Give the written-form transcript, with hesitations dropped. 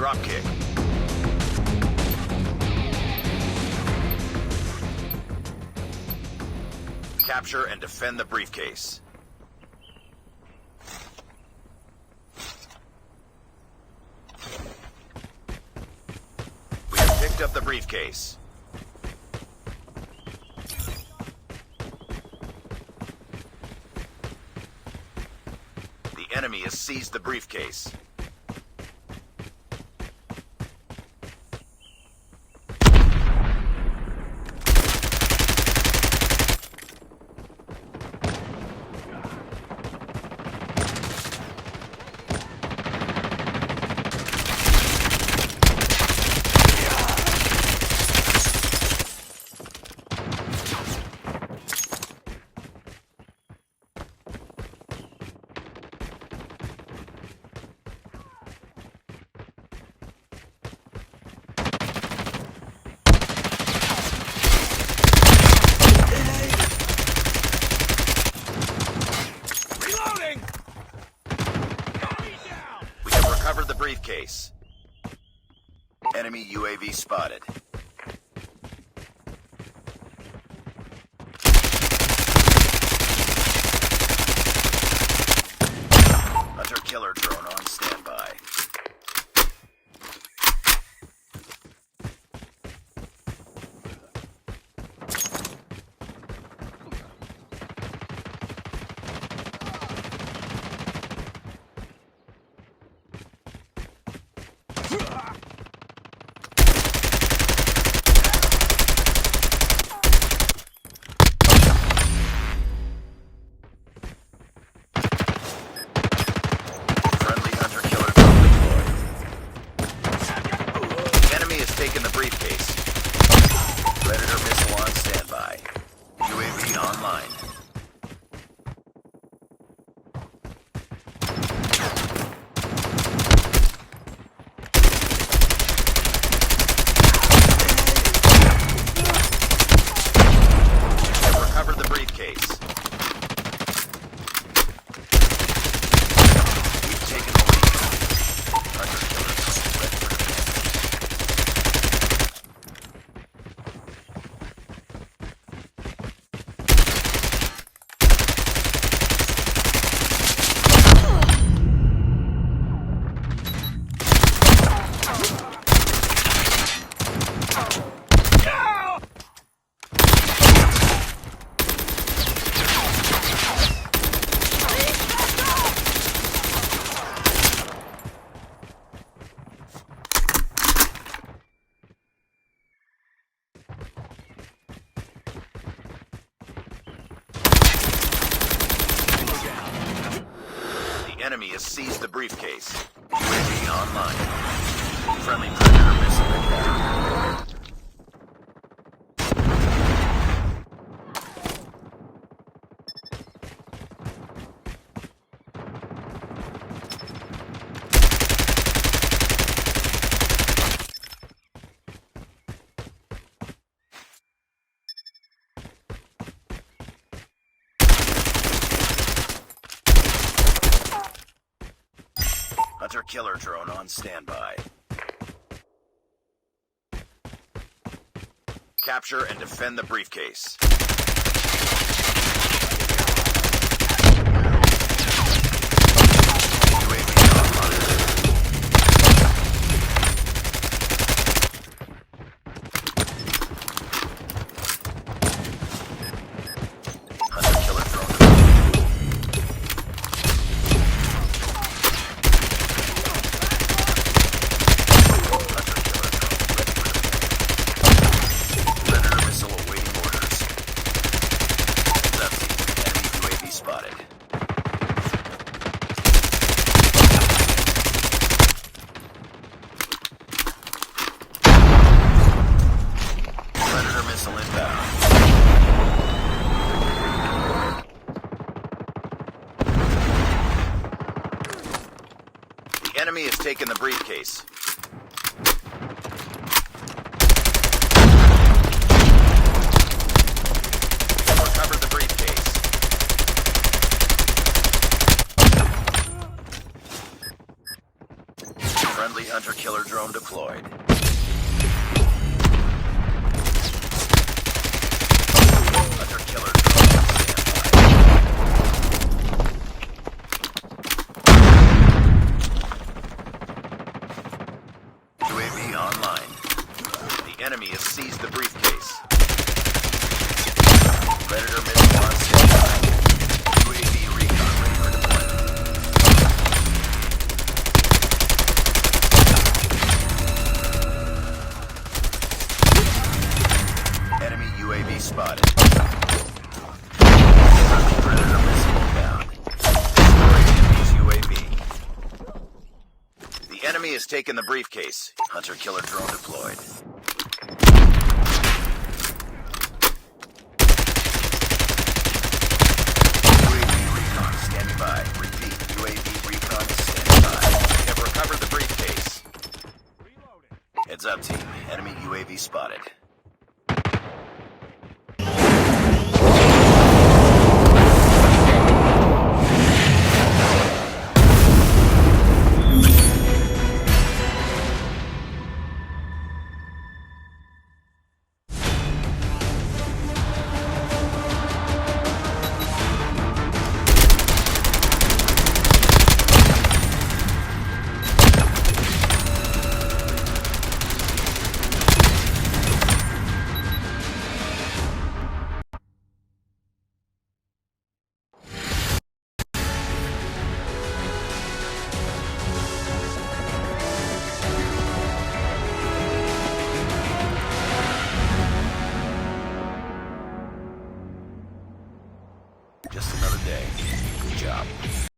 dropkick. Capture and defend the briefcase. We have picked up the briefcase. The enemy has seized the briefcase. Recover the briefcase. Enemy UAV spotted. Hunter-killer drone on standby. Friendly hunter-killer drone deployed. Enemy has taken the briefcase. Predator missile on standby. UAV online. Recover the briefcase. We've taken the lead. Hunter-killers ready for The enemy has seized the briefcase. UAV online. Friendly Predator missile inbound. Hunter-killer drone on standby. Capture and defend the briefcase. UAV online. Hunter-killer drone Predator missile awaiting orders. Lefty, enemy UAV spotted. Predator missile inbound. The enemy has taken the briefcase. Recover the briefcase. Friendly Friendly hunter-killer drone deployed. Hunter-killer drone on standby. UAV online. The enemy has seized the briefcase. Predator missile on standby. UAV recon ready for deployment. Enemy UAV spotted. Predator missile down. Destroyed enemy's UAV. The enemy has taken the briefcase. Hunter-killer drone deployed. UAV recon standing by. Repeat, UAV recon is standing by. We have recovered the briefcase. Heads up, team. Enemy UAV spotted. Just another day. Good job.